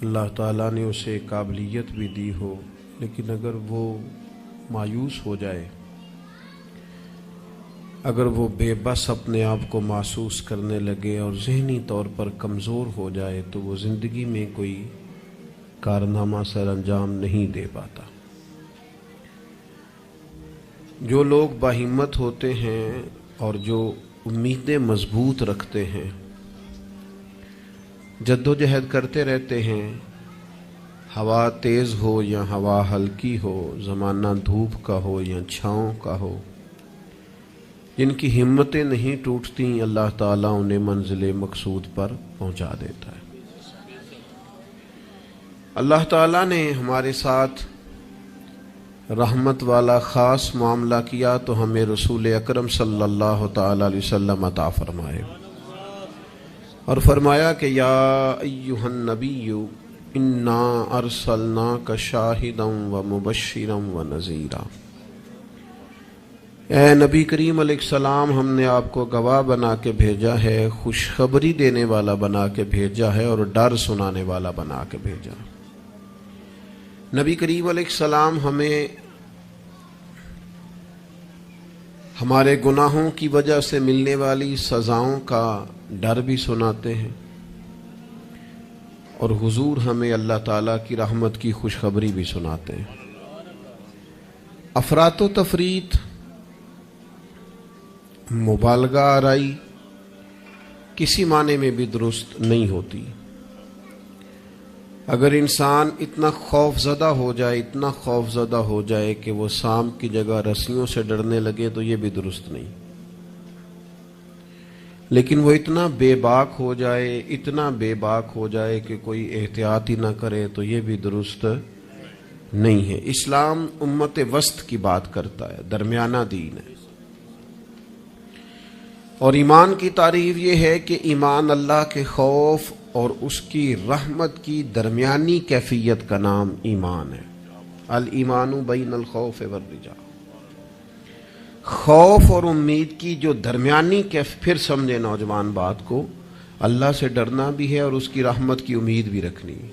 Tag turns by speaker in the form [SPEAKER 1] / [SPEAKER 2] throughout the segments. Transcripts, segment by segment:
[SPEAKER 1] اللہ تعالیٰ نے اسے قابلیت بھی دی ہو، لیکن اگر وہ مایوس ہو جائے، اگر وہ بے بس اپنے آپ کو محسوس کرنے لگے اور ذہنی طور پر کمزور ہو جائے تو وہ زندگی میں کوئی کارنامہ سر انجام نہیں دے پاتا۔ جو لوگ باہمت ہوتے ہیں اور جو امیدیں مضبوط رکھتے ہیں، جد و جہد کرتے رہتے ہیں، ہوا تیز ہو یا ہوا ہلکی ہو، زمانہ دھوپ کا ہو یا چھاؤں کا ہو، جن کی ہمتیں نہیں ٹوٹتی، اللہ تعالیٰ انہیں منزل مقصود پر پہنچا دیتا ہے۔ اللہ تعالیٰ نے ہمارے ساتھ رحمت والا خاص معاملہ کیا تو ہمیں رسول اکرم صلی اللہ تعالیٰ علیہ وسلم عطا فرمائے، اور فرمایا کہ یا ایہا النبی انا ارسلناک شاہدا ومبشرا ونذیرا، اے نبی کریم علیہ السلام، ہم نے آپ کو گواہ بنا کے بھیجا ہے، خوشخبری دینے والا بنا کے بھیجا ہے، اور ڈر سنانے والا بنا کے بھیجا ہے۔ نبی کریم علیہ السلام ہمیں ہمارے گناہوں کی وجہ سے ملنے والی سزاؤں کا ڈر بھی سناتے ہیں، اور حضور ہمیں اللہ تعالیٰ کی رحمت کی خوشخبری بھی سناتے ہیں۔ افراط و تفریط، مبالغہ آرائی کسی معنی میں بھی درست نہیں ہوتی۔ اگر انسان اتنا خوف زدہ ہو جائے، اتنا خوف زدہ ہو جائے کہ وہ سانپ کی جگہ رسیوں سے ڈرنے لگے تو یہ بھی درست نہیں، لیکن وہ اتنا بے باک ہو جائے، اتنا بے باک ہو جائے کہ کوئی احتیاط ہی نہ کرے تو یہ بھی درست نہیں ہے۔ اسلام امت وسط کی بات کرتا ہے، درمیانہ دین ہے، اور ایمان کی تعریف یہ ہے کہ ایمان اللہ کے خوف اور اس کی رحمت کی درمیانی کیفیت کا نام ایمان ہے۔ الایمان بین الخوف والرجاء، خوف اور امید کی جو درمیانی پھر سمجھے نوجوان بات کو، اللہ سے ڈرنا بھی ہے اور اس کی رحمت کی امید بھی رکھنی ہے،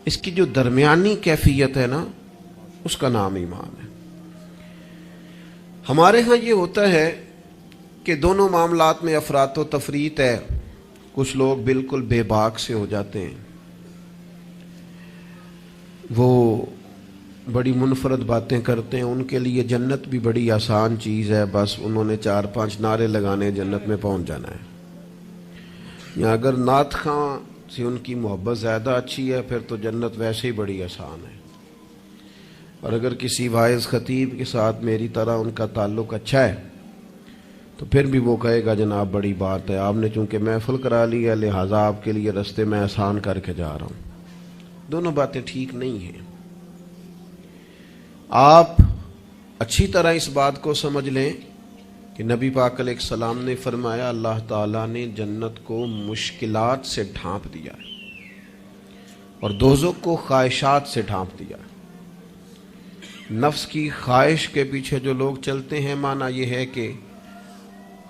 [SPEAKER 1] اس کی جو درمیانی کیفیت ہے نا، اس کا نام ایمان ہے۔ ہمارے ہاں یہ ہوتا ہے کہ دونوں معاملات میں افراط و تفریط ہے۔ کچھ لوگ بالکل بے باک سے ہو جاتے ہیں، وہ بڑی منفرد باتیں کرتے ہیں، ان کے لیے جنت بھی بڑی آسان چیز ہے، بس انہوں نے 4-5 نعرے لگانے، جنت میں پہنچ جانا ہے۔ یا اگر نعت خواں سے ان کی محبت زیادہ اچھی ہے، پھر تو جنت ویسے ہی بڑی آسان ہے۔ اور اگر کسی واعظ خطیب کے ساتھ میری طرح ان کا تعلق اچھا ہے تو پھر بھی وہ کہے گا جناب بڑی بات ہے، آپ نے چونکہ محفل کرا لی ہے لہٰذا آپ کے لیے رستے میں آسان کر کے جا رہا ہوں۔ دونوں باتیں ٹھیک نہیں ہیں۔ آپ اچھی طرح اس بات کو سمجھ لیں کہ نبی پاک علیہ السلام نے فرمایا اللہ تعالیٰ نے جنت کو مشکلات سے ڈھانپ دیا ہے اور دوزخ کو خواہشات سے ڈھانپ دیا ہے۔ نفس کی خواہش کے پیچھے جو لوگ چلتے ہیں، معنی یہ ہے کہ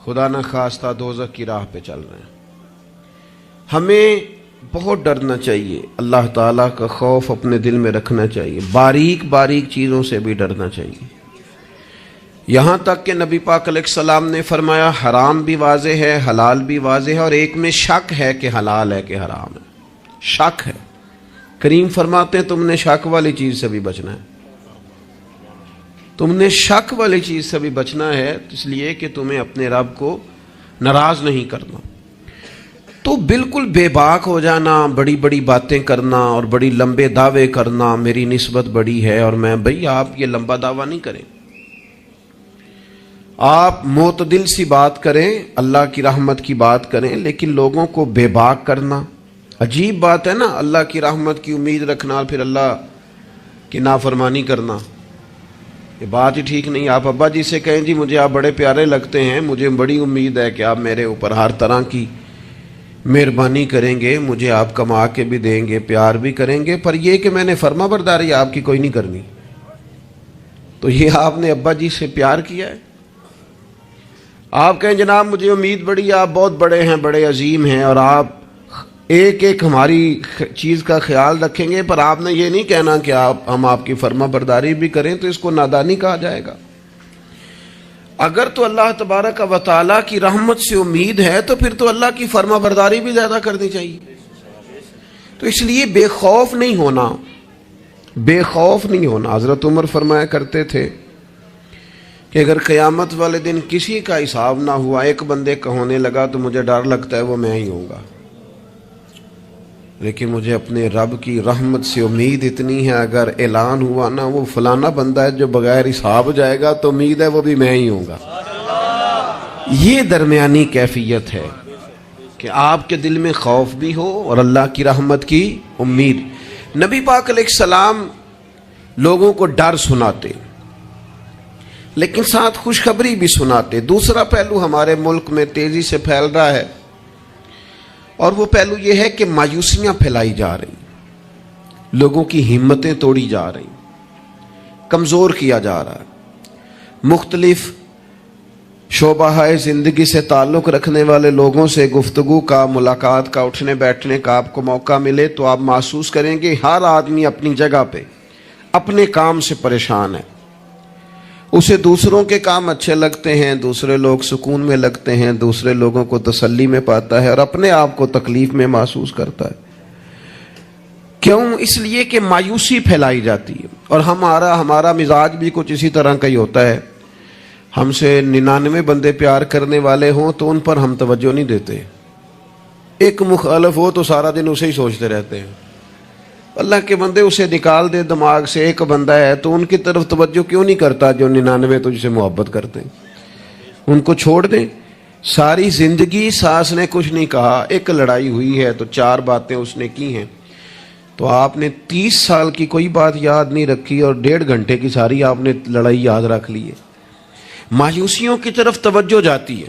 [SPEAKER 1] خدا نہ خواستہ دوزخ کی راہ پہ چل رہے ہیں۔ ہمیں بہت ڈرنا چاہیے، اللہ تعالیٰ کا خوف اپنے دل میں رکھنا چاہیے، باریک باریک چیزوں سے بھی ڈرنا چاہیے، یہاں تک کہ نبی پاک علیہ السلام نے فرمایا حرام بھی واضح ہے، حلال بھی واضح ہے، اور ایک میں شک ہے کہ حلال ہے کہ حرام ہے، شک ہے۔ کریم فرماتے ہیں تم نے شک والی چیز سے بھی بچنا ہے، تم نے شک والی چیز سے بھی بچنا ہے، اس لیے کہ تمہیں اپنے رب کو ناراض نہیں کرنا۔ تو بالکل بے باک ہو جانا، بڑی بڑی باتیں کرنا اور بڑی لمبے دعوے کرنا، میری نسبت بڑی ہے اور میں، بھئی آپ یہ لمبا دعویٰ نہیں کریں، آپ معتدل سی بات کریں، اللہ کی رحمت کی بات کریں، لیکن لوگوں کو بے باک کرنا عجیب بات ہے نا۔ اللہ کی رحمت کی امید رکھنا اور پھر اللہ کی نافرمانی کرنا، یہ بات ہی ٹھیک نہیں۔ آپ ابا جی سے کہیں جی مجھے آپ بڑے پیارے لگتے ہیں، مجھے بڑی امید ہے کہ آپ میرے اوپر ہر طرح کی مہربانی کریں گے، مجھے آپ کما کے بھی دیں گے، پیار بھی کریں گے، پر یہ کہ میں نے فرما برداری آپ کی کوئی نہیں کرنی، تو یہ آپ نے ابا جی سے پیار کیا ہے؟ آپ کہیں جناب مجھے امید بڑی، آپ بہت بڑے ہیں، بڑے عظیم ہیں، اور آپ ایک ایک ہماری چیز کا خیال رکھیں گے، پر آپ نے یہ نہیں کہنا کہ ہم آپ کی فرما برداری بھی کریں تو اس کو نادانی کہا جائے گا۔ اگر تو اللہ تبارک و تعالیٰ کی رحمت سے امید ہے تو پھر تو اللہ کی فرما برداری بھی زیادہ کرنی چاہیے۔ تو اس لیے بے خوف نہیں ہونا، بے خوف نہیں ہونا۔ حضرت عمر فرمایا کرتے تھے کہ اگر قیامت والے دن کسی کا حساب نہ ہوا، ایک بندے کا ہونے لگا تو مجھے ڈر لگتا ہے وہ میں ہی ہوں گا، لیکن مجھے اپنے رب کی رحمت سے امید اتنی ہے اگر اعلان ہوا نا وہ فلانا بندہ ہے جو بغیر حساب جائے گا تو امید ہے وہ بھی میں ہی ہوں گا۔ یہ درمیانی کیفیت ہے کہ آپ کے دل میں خوف بھی ہو اور اللہ کی رحمت کی امید۔ نبی پاک علیہ السلام لوگوں کو ڈر سناتے لیکن ساتھ خوشخبری بھی سناتے۔ دوسرا پہلو ہمارے ملک میں تیزی سے پھیل رہا ہے اور وہ پہلو یہ ہے کہ مایوسیاں پھیلائی جا رہی، لوگوں کی ہمتیں توڑی جا رہی، کمزور کیا جا رہا ہے۔ مختلف شعبہ زندگی سے تعلق رکھنے والے لوگوں سے گفتگو کا، ملاقات کا، اٹھنے بیٹھنے کا آپ کو موقع ملے تو آپ محسوس کریں گے ہر آدمی اپنی جگہ پہ اپنے کام سے پریشان ہے۔ اسے دوسروں کے کام اچھے لگتے ہیں، دوسرے لوگ سکون میں لگتے ہیں، دوسرے لوگوں کو تسلی میں پاتا ہے اور اپنے آپ کو تکلیف میں محسوس کرتا ہے۔ کیوں؟ اس لیے کہ مایوسی پھیلائی جاتی ہے اور ہمارا مزاج بھی کچھ اسی طرح کا ہی ہوتا ہے۔ ہم سے 99 بندے پیار کرنے والے ہوں تو ان پر ہم توجہ نہیں دیتے، ایک مخالف ہو تو سارا دن اسے ہی سوچتے رہتے ہیں۔ اللہ کے بندے اسے نکال دے دماغ سے، ایک بندہ ہے تو ان کی طرف توجہ کیوں نہیں کرتا جو 99 تجھ سے محبت کرتے ہیں؟ ان کو چھوڑ دیں۔ ساری زندگی ساس نے کچھ نہیں کہا، ایک لڑائی ہوئی ہے تو 4 باتیں اس نے کی ہیں، تو آپ نے 30 سال کی کوئی بات یاد نہیں رکھی اور 1.5 گھنٹے کی ساری آپ نے لڑائی یاد رکھ لی ہے۔ مایوسیوں کی طرف توجہ جاتی ہے،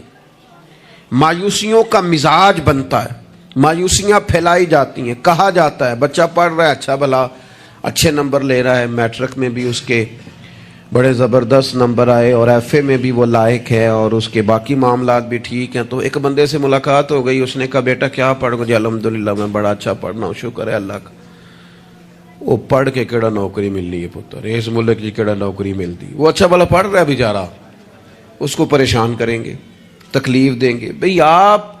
[SPEAKER 1] مایوسیوں کا مزاج بنتا ہے، مایوسیاں پھیلائی جاتی ہیں۔ کہا جاتا ہے بچہ پڑھ رہا ہے، اچھا بھلا اچھے نمبر لے رہا ہے، میٹرک میں بھی اس کے بڑے زبردست نمبر آئے اور ایف اے میں بھی وہ لائق ہے اور اس کے باقی معاملات بھی ٹھیک ہیں، تو ایک بندے سے ملاقات ہو گئی، اس نے کہا بیٹا کیا پڑھ گئے؟ الحمدللہ میں بڑا اچھا پڑھنا ہوں، شکر ہے اللہ کا۔ وہ پڑھ کے کیڑا نوکری مل رہی ہے پتر، اس ملک کی کیڑا نوکری ملتی؟ وہ اچھا بھلا پڑھ رہا ہے بیچارہ، اس کو پریشان کریں گے، تکلیف دیں گے۔ بھئی آپ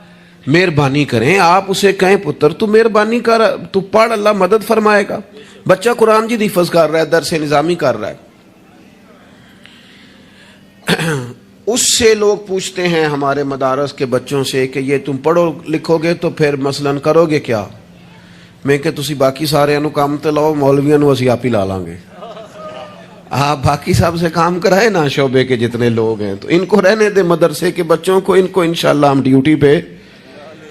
[SPEAKER 1] مہربانی کریں، آپ اسے کہیں پتر تو مہربانی کر، تو پڑھ، اللہ مدد فرمائے گا۔ بچہ قرآن جی حفظ کر رہا ہے، درس نظامی کر رہا ہے، اس سے لوگ پوچھتے ہیں ہمارے مدارس کے بچوں سے کہ یہ تم پڑھو لکھو گے تو پھر مثلاً کرو گے کیا؟ میں کہ تسی باقی سارے انو کام تے لاؤ، مولویاں نو اسی آپ ہی لا لیں گے۔ آپ باقی صاحب سے کام کرائے نا، شعبے کے جتنے لوگ ہیں، تو ان کو رہنے دے مدرسے کے بچوں کو، ان کو انشاءاللہ ہم ڈیوٹی پہ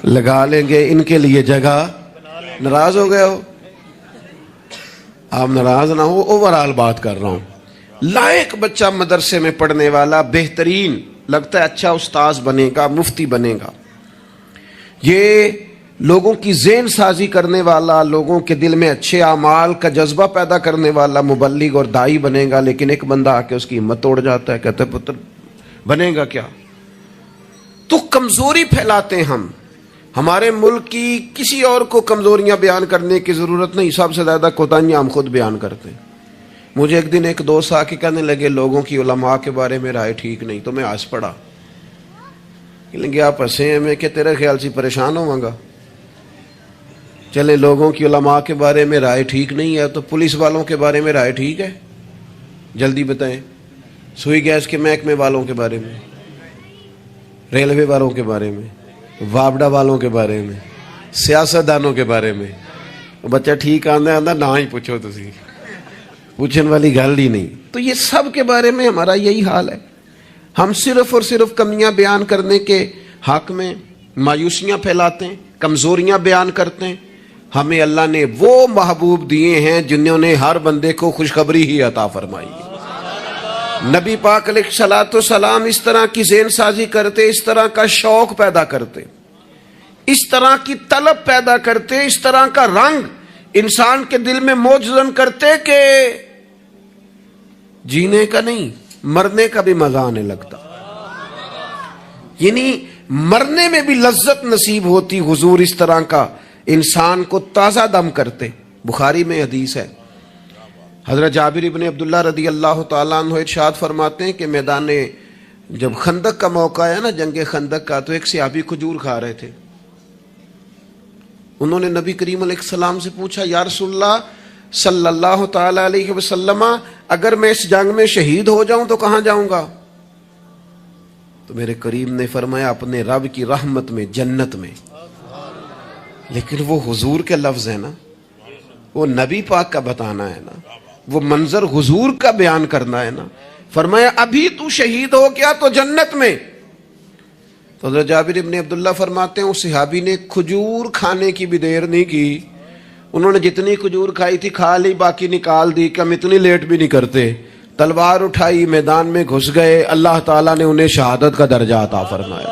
[SPEAKER 1] لگا لیں گے، ان کے لیے جگہ۔ ناراض ہو گئے ہو؟ آپ ناراض نہ ہو، اوورال بات کر رہا ہوں۔ لائق بچہ مدرسے میں پڑھنے والا، بہترین لگتا ہے، اچھا استاذ بنے گا، مفتی بنے گا، یہ لوگوں کی ذہن سازی کرنے والا، لوگوں کے دل میں اچھے اعمال کا جذبہ پیدا کرنے والا مبلغ اور داعی بنے گا۔ لیکن ایک بندہ آ کے اس کی ہمت توڑ جاتا ہے، کہتا ہے پتر بنے گا کیا؟ تو کمزوری پھیلاتے ہیں ہم۔ ہمارے ملک کی کسی اور کو کمزوریاں بیان کرنے کی ضرورت نہیں، سب سے زیادہ کوتاہیاں ہم خود بیان کرتے ہیں۔ مجھے ایک دن ایک دوست آ کے کہنے لگے لوگوں کی علماء کے بارے میں رائے ٹھیک نہیں، تو میں ہنس پڑا۔ کہ آپ ہنسے ہیں، میں کہ تیرے خیال سے پریشان ہوں گا؟ چلے لوگوں کی علماء کے بارے میں رائے ٹھیک نہیں ہے تو پولیس والوں کے بارے میں رائے ٹھیک ہے؟ جلدی بتائیں۔ سوئی گیس کے محکمے والوں کے بارے میں، ریلوے والوں کے بارے میں، وابڈا والوں کے بارے میں، سیاستدانوں کے بارے میں۔ بچہ ٹھیک آندا نہ ہی پوچھو، تسی پوچھنے والی گل ہی نہیں۔ تو یہ سب کے بارے میں ہمارا یہی حال ہے، ہم صرف اور صرف کمیاں بیان کرنے کے حق میں مایوسیاں پھیلاتے ہیں، کمزوریاں بیان کرتے ہیں۔ ہمیں اللہ نے وہ محبوب دیے ہیں جنہوں نے ہر بندے کو خوشخبری ہی عطا فرمائی ہے۔ نبی پاک علیہ الصلوۃ والسلام اس طرح کی ذہن سازی کرتے، اس طرح کا شوق پیدا کرتے، اس طرح کی طلب پیدا کرتے، اس طرح کا رنگ انسان کے دل میں موجزن کرتے کہ جینے کا نہیں مرنے کا بھی مزہ آنے لگتا، یعنی مرنے میں بھی لذت نصیب ہوتی۔ حضور اس طرح کا انسان کو تازہ دم کرتے. بخاری میں حدیث ہے, حضرت جابر ابن عبداللہ رضی اللہ تعالیٰ عنہ ارشاد فرماتے ہیں کہ میدان جب خندق کا موقع ہے نا, جنگ خندق کا, تو ایک صحابی کھجور کھا رہے تھے. انہوں نے نبی کریم علیہ السلام سے پوچھا, یا رسول اللہ صلی اللہ تعالی علیہ وسلم, اگر میں اس جنگ میں شہید ہو جاؤں تو کہاں جاؤں گا؟ تو میرے کریم نے فرمایا, اپنے رب کی رحمت میں, جنت میں. لیکن وہ حضور کے لفظ ہے نا, وہ نبی پاک کا بتانا ہے نا, وہ منظر حضور کا بیان کرنا ہے نا. فرمایا ابھی تو شہید ہو گیا تو جنت میں. تو حضرت جابر ابن عبداللہ فرماتے ہیں اس صحابی نے کھجور کھانے کی بھی دیر نہیں کی, انہوں نے جتنی کھجور کھائی تھی کھا لی, باقی نکال دی کہ ہم اتنی لیٹ بھی نہیں کرتے. تلوار اٹھائی, میدان میں گھس گئے, اللہ تعالیٰ نے انہیں شہادت کا درجہ عطا فرمایا.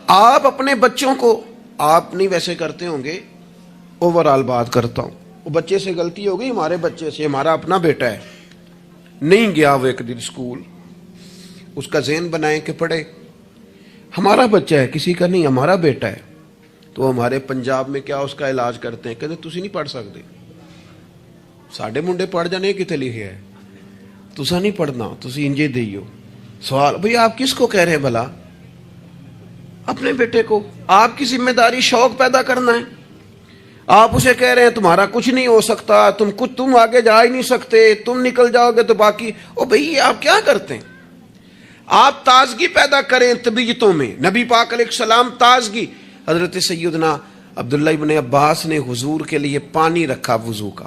[SPEAKER 1] آپ اپنے بچوں کو, آپ نہیں ویسے کرتے ہوں گے, اوور آل بات کرتا ہوں, وہ بچے سے غلطی ہو گئی, ہمارے بچے سے, ہمارا اپنا بیٹا ہے, نہیں گیا وہ ایک دن اسکول, اس کا ذہن بنائیں کہ پڑھے. ہمارا بچہ ہے, کسی کا نہیں, ہمارا بیٹا ہے. تو ہمارے پنجاب میں کیا اس کا علاج کرتے ہیں, کہتے تسی نہیں پڑھ سکتے, ساڈے منڈے پڑھ جانے کتنے لکھے ہے, تسا نہیں پڑھنا, تسی انجے دیو. سوال, بھئی آپ کس کو کہہ رہے ہیں بھلا؟ اپنے بیٹے کو. آپ کی ذمہ داری شوق پیدا کرنا ہے. آپ اسے کہہ رہے ہیں تمہارا کچھ نہیں ہو سکتا, تم آگے جا ہی نہیں سکتے, تم نکل جاؤ گے تو باقی. او بھئی آپ کیا کرتے ہیں؟ آپ تازگی پیدا کریں طبیعتوں میں. نبی پاک علیہ السلام تازگی. حضرت سیدنا عبداللہ ابن عباس نے حضور کے لیے پانی رکھا وضو کا.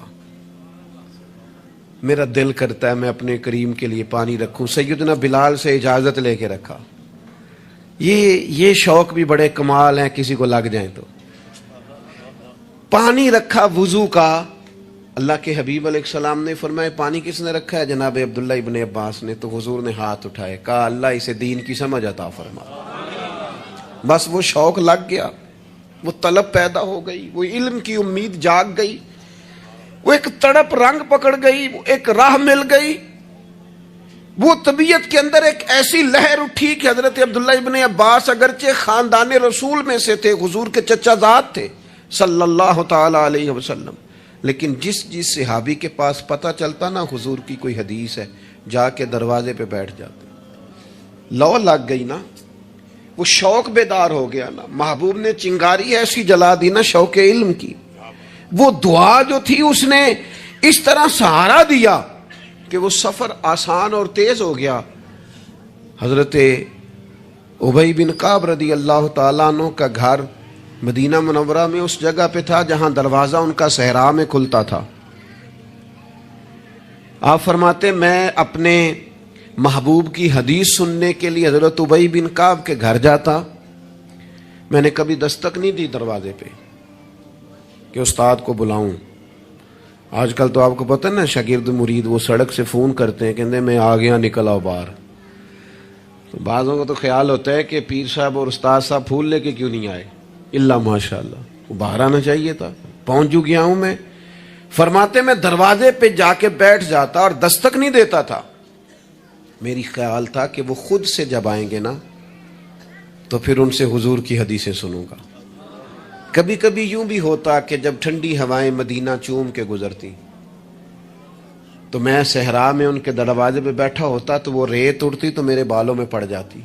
[SPEAKER 1] میرا دل کرتا ہے میں اپنے کریم کے لیے پانی رکھوں. سیدنا بلال سے اجازت لے کے رکھا. یہ شوق بھی بڑے کمال ہیں, کسی کو لگ جائیں تو. پانی رکھا وضو کا. اللہ کے حبیب علیہ السلام نے فرمایا پانی کس نے رکھا ہے؟ جناب عبداللہ ابن عباس نے. تو حضور نے ہاتھ اٹھائے, کہا اللہ اسے دین کی سمجھ عطا فرما. بس وہ شوق لگ گیا, وہ طلب پیدا ہو گئی, وہ علم کی امید جاگ گئی, وہ ایک تڑپ رنگ پکڑ گئی, وہ ایک راہ مل گئی. وہ طبیعت کے اندر ایک ایسی لہر اٹھی کہ حضرت عبداللہ ابن عباس اگرچہ خاندان رسول میں سے تھے, حضور کے چچا زاد تھے صلی اللہ تعالی علیہ وسلم, لیکن جس صحابی کے پاس پتہ چلتا نا حضور کی کوئی حدیث ہے, جا کے دروازے پہ بیٹھ جاتے. لو لگ گئی نا, وہ شوق بیدار ہو گیا نا. محبوب نے چنگاری ایسی جلا دی نا شوق علم کی. وہ دعا جو تھی اس نے اس طرح سہارا دیا کہ وہ سفر آسان اور تیز ہو گیا. حضرت ابی بن کعب رضی اللہ تعالیٰ عنہ کا گھر مدینہ منورہ میں اس جگہ پہ تھا جہاں دروازہ ان کا صحرا میں کھلتا تھا. آپ فرماتے میں اپنے محبوب کی حدیث سننے کے لیے حضرت ابی بن کعب کے گھر جاتا. میں نے کبھی دستک نہیں دی دروازے پہ کہ استاد کو بلاؤں. آج کل تو آپ کو پتہ نا شاگرد مرید وہ سڑک سے فون کرتے ہیں, کہتے ہیں میں آ گیا, نکل آؤ باہر. تو بعضوں کو تو خیال ہوتا ہے کہ پیر صاحب اور استاد صاحب پھول لے کے کیوں نہیں آئے, اللہ ماشاء اللہ وہ باہر آنا چاہیے تھا, پہنچ جو گیا ہوں میں. فرماتے میں دروازے پہ جا کے بیٹھ جاتا اور دستک نہیں دیتا تھا. میری خیال تھا کہ وہ خود سے جب آئیں گے نا تو پھر ان سے حضور کی حدیثیں سنوں گا. کبھی کبھی یوں بھی ہوتا کہ جب ٹھنڈی ہوائیں مدینہ چوم کے گزرتی تو میں صحرا میں ان کے دروازے پہ بیٹھا ہوتا تو وہ ریت اڑتی تو میرے بالوں میں پڑ جاتی,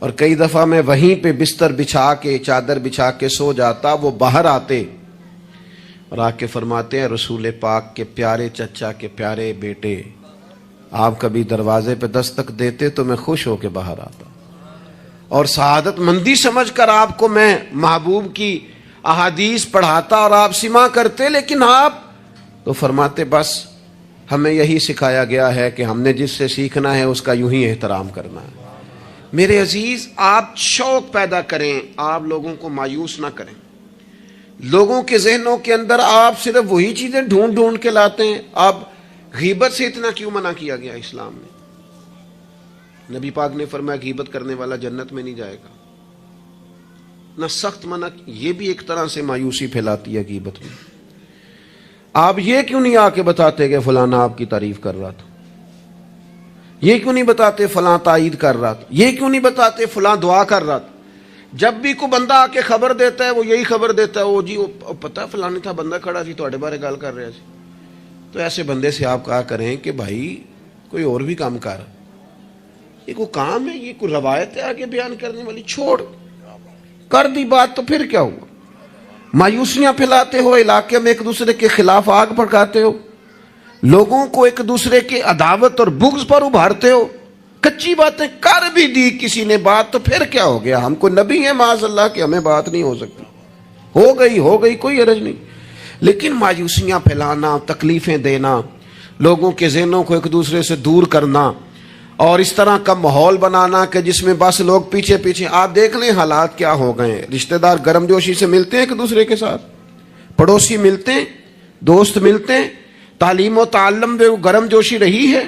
[SPEAKER 1] اور کئی دفعہ میں وہیں پہ بستر بچھا کے چادر بچھا کے سو جاتا. وہ باہر آتے اور آ کے فرماتے ہیں رسول پاک کے پیارے چچا کے پیارے بیٹے, آپ کبھی دروازے پہ دستک دیتے تو میں خوش ہو کے باہر آتا, اور سعادت مندی سمجھ کر آپ کو میں محبوب کی احادیث پڑھاتا اور آپ سماع کرتے. لیکن آپ تو فرماتے بس ہمیں یہی سکھایا گیا ہے کہ ہم نے جس سے سیکھنا ہے اس کا یوں ہی احترام کرنا ہے. میرے عزیز, آپ شوق پیدا کریں, آپ لوگوں کو مایوس نہ کریں. لوگوں کے ذہنوں کے اندر آپ صرف وہی چیزیں ڈھونڈ ڈھونڈ کے لاتے ہیں. آپ غیبت سے اتنا کیوں منع کیا گیا اسلام میں؟ نبی پاک نے فرمایا غیبت کرنے والا جنت میں نہیں جائے گا. نہ سخت منع, یہ بھی ایک طرح سے مایوسی پھیلاتی ہے غیبت میں. آپ یہ کیوں نہیں آ کے بتاتے کہ فلانا آپ کی تعریف کر رہا تھا, یہ کیوں نہیں بتاتے فلاں تائید کر رہا تھا, یہ کیوں نہیں بتاتے فلاں دعا کر رہا تھا. جب بھی کوئی بندہ آ کے خبر دیتا ہے وہ یہی خبر دیتا ہے, وہ جی وہ پتہ فلانے تھا بندہ کھڑا سی تواڈے بارے گل کر رہا سی. تو ایسے بندے سے آپ کہا کریں کہ بھائی کوئی اور بھی کام کر, یہ کوئی کام ہے, یہ کوئی روایت ہے آگے بیان کرنے والی, چھوڑ کر دی بات. تو پھر کیا ہوا؟ مایوسیاں پھیلاتے ہو, علاقے میں ایک دوسرے کے خلاف آگ بھڑکاتے ہو, لوگوں کو ایک دوسرے کے عداوت اور بغض پر ابھارتے ہو. کچی باتیں کر بھی دی کسی نے بات تو پھر کیا ہو گیا؟ ہم کو نبی ہیں معاذ اللہ کہ ہمیں بات نہیں ہو سکتی, ہو گئی کوئی حرج نہیں. لیکن مایوسیاں پھیلانا, تکلیفیں دینا, لوگوں کے ذہنوں کو ایک دوسرے سے دور کرنا, اور اس طرح کا ماحول بنانا کہ جس میں بس لوگ پیچھے پیچھے. آپ دیکھ لیں حالات کیا ہو گئے ہیں. رشتہ دار گرم جوشی سے ملتے ہیں ایک دوسرے کے ساتھ, پڑوسی ملتے ہیں, دوست ملتے ہیں, تعلیم و تعلم میں وہ گرم جوشی رہی ہے,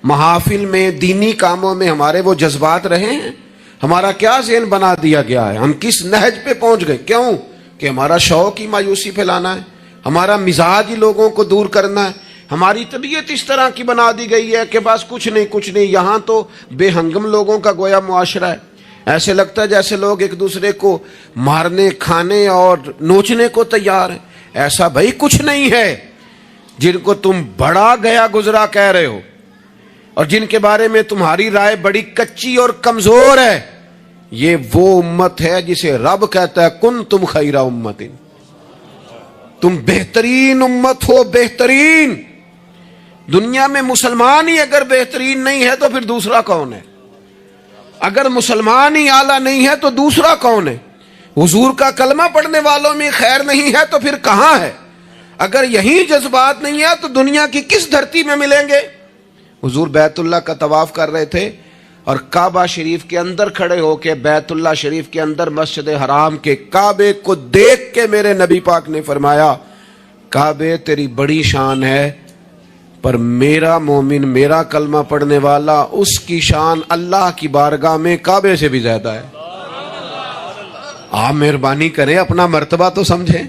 [SPEAKER 1] محافل میں دینی کاموں میں ہمارے وہ جذبات رہے ہیں. ہمارا کیا ذہن بنا دیا گیا ہے, ہم کس نہج پہ پہنچ گئے؟ کیوں کہ ہمارا شوق ہی مایوسی پھیلانا ہے, ہمارا مزاج ہی لوگوں کو دور کرنا ہے, ہماری طبیعت اس طرح کی بنا دی گئی ہے کہ بس کچھ نہیں. یہاں تو بے ہنگم لوگوں کا گویا معاشرہ ہے. ایسے لگتا ہے جیسے لوگ ایک دوسرے کو مارنے, کھانے اور نوچنے کو تیار ہیں. ایسا بھائی کچھ نہیں ہے. جن کو تم بڑا گیا گزرا کہہ رہے ہو اور جن کے بارے میں تمہاری رائے بڑی کچی اور کمزور ہے, یہ وہ امت ہے جسے رب کہتا ہے کن تم خیر امت, تم بہترین امت ہو. بہترین دنیا میں مسلمان ہی اگر بہترین نہیں ہے تو پھر دوسرا کون ہے؟ اگر مسلمان ہی اعلیٰ نہیں ہے تو دوسرا کون ہے؟ حضور کا کلمہ پڑھنے والوں میں خیر نہیں ہے تو پھر کہاں ہے؟ اگر یہی جذبات نہیں ہے تو دنیا کی کس دھرتی میں ملیں گے؟ حضور بیت اللہ کا طواف کر رہے تھے اور کعبہ شریف کے اندر کھڑے ہو کے, بیت اللہ شریف کے اندر مسجد حرام کے کعبے کو دیکھ کے میرے نبی پاک نے فرمایا کعبے تیری بڑی شان ہے, پر میرا مومن, میرا کلمہ پڑھنے والا, اس کی شان اللہ کی بارگاہ میں کعبے سے بھی زیادہ ہے. آپ مہربانی کریں اپنا مرتبہ تو سمجھیں.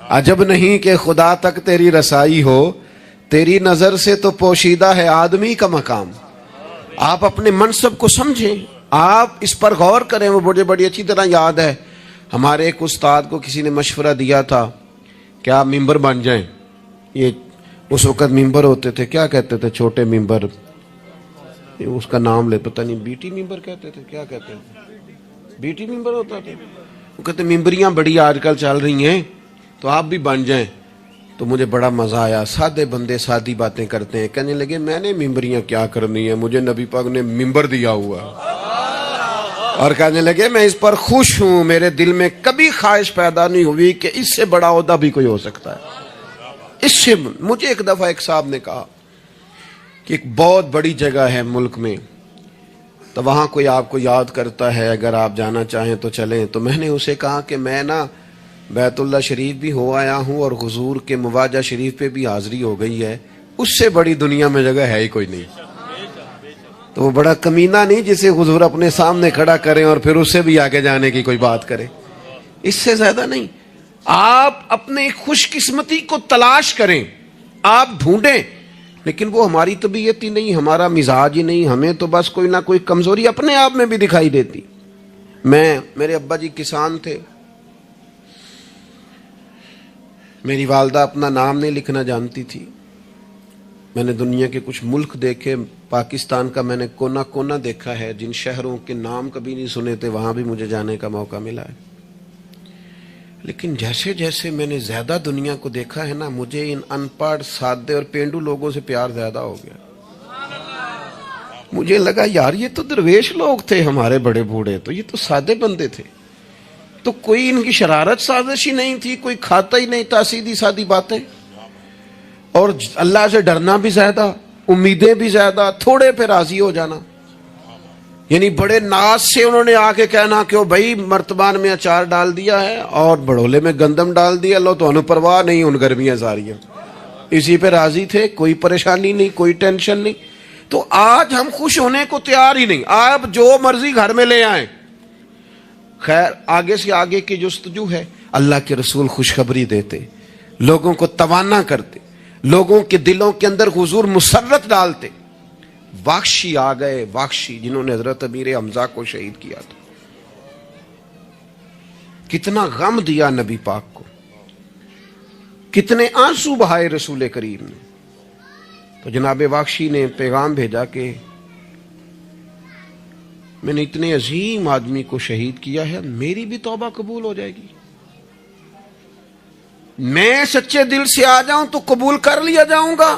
[SPEAKER 1] عجب نہیں کہ خدا تک تیری رسائی ہو, تیری نظر سے تو پوشیدہ ہے آدمی کا مقام. آپ اپنے منصب کو سمجھیں, آپ اس پر غور کریں. وہ بڑی اچھی طرح یاد ہے, ہمارے ایک استاد کو کسی نے مشورہ دیا تھا کہ آپ ممبر بن جائیں. یہ اس وقت ممبر ہوتے تھے, کیا کہتے تھے, چھوٹے ممبر, اس کا نام لے پتہ نہیں, بیٹی ممبر کہتے تھے, کیا کہتے ہیں, بیٹی ممبر ہوتا تھا. وہ کہتے ممبریاں بڑی آج کل چل رہی ہیں تو آپ بھی بن جائیں. تو مجھے بڑا مزہ آیا, سادے بندے سادی باتیں کرتے ہیں. کہنے لگے میں نے ممبریاں کیا کرنی ہے, مجھے نبی پاک نے ممبر دیا ہوا. اور کہنے لگے میں اس پر خوش ہوں, میرے دل میں کبھی خواہش پیدا نہیں ہوئی کہ اس سے بڑا عہدہ بھی کوئی ہو سکتا ہے. اس سے مجھے ایک دفعہ ایک صاحب نے کہا کہ ایک بہت بڑی جگہ ہے ملک میں, تو وہاں کوئی آپ کو یاد کرتا ہے, اگر آپ جانا چاہیں تو چلیں. تو میں نے اسے کہا کہ میں نا بیت اللہ شریف بھی ہو آیا ہوں اور حضور کے مواجہ شریف پہ بھی حاضری ہو گئی ہے, اس سے بڑی دنیا میں جگہ ہے ہی کوئی نہیں. تو وہ بڑا کمینہ نہیں جسے حضور اپنے سامنے کھڑا کریں اور پھر اس سے بھی آگے جانے کی کوئی بات کریں, اس سے زیادہ نہیں. آپ اپنے خوش قسمتی کو تلاش کریں, آپ ڈھونڈیں, لیکن وہ ہماری طبیعت ہی نہیں, ہمارا مزاج ہی نہیں. ہمیں تو بس کوئی نہ کوئی کمزوری اپنے آپ میں بھی دکھائی دیتی. میرے ابا جی کسان تھے, میری والدہ اپنا نام نہیں لکھنا جانتی تھی. میں نے دنیا کے کچھ ملک دیکھے, پاکستان کا میں نے کونا کونا دیکھا ہے, جن شہروں کے نام کبھی نہیں سنے تھے وہاں بھی مجھے جانے کا موقع ملا ہے. لیکن جیسے جیسے میں نے زیادہ دنیا کو دیکھا ہے نا, مجھے ان ان پڑھ, سادے اور پینڈو لوگوں سے پیار زیادہ ہو گیا. مجھے لگا یار یہ تو درویش لوگ تھے ہمارے بڑے بوڑھے, تو یہ تو سادے بندے تھے, تو کوئی ان کی شرارت سازش ہی نہیں تھی, کوئی کھاتا ہی نہیں تھا, سیدھی سادی باتیں, اور اللہ سے ڈرنا بھی زیادہ, امیدیں بھی زیادہ, تھوڑے پہ راضی ہو جانا. یعنی بڑے ناز سے انہوں نے آ کے کہنا کہ بھائی مرتبان میں اچار ڈال دیا ہے اور بڑولے میں گندم ڈال دیا, لو تو انہوں پرواہ نہیں, ان گرمیاں ساری ہیں, اسی پہ راضی تھے, کوئی پریشانی نہیں, کوئی ٹینشن نہیں. تو آج ہم خوش ہونے کو تیار ہی نہیں, آپ جو مرضی گھر میں لے آئیں. خیر آگے سے آگے کی جستجو ہے. اللہ کے رسول خوشخبری دیتے, لوگوں کو توانا کرتے, لوگوں کے دلوں کے اندر حضور مسرت ڈالتے. واخشی آ گئے, واخشی جنہوں نے حضرت امیر حمزہ کو شہید کیا تھا. کتنا غم دیا نبی پاک کو، کتنے آنسو بہائے رسول کریم نے. تو جناب واقشی نے پیغام بھیجا کہ میں نے اتنے عظیم آدمی کو شہید کیا ہے، میری بھی توبہ قبول ہو جائے گی؟ میں سچے دل سے آ جاؤں تو قبول کر لیا جاؤں گا؟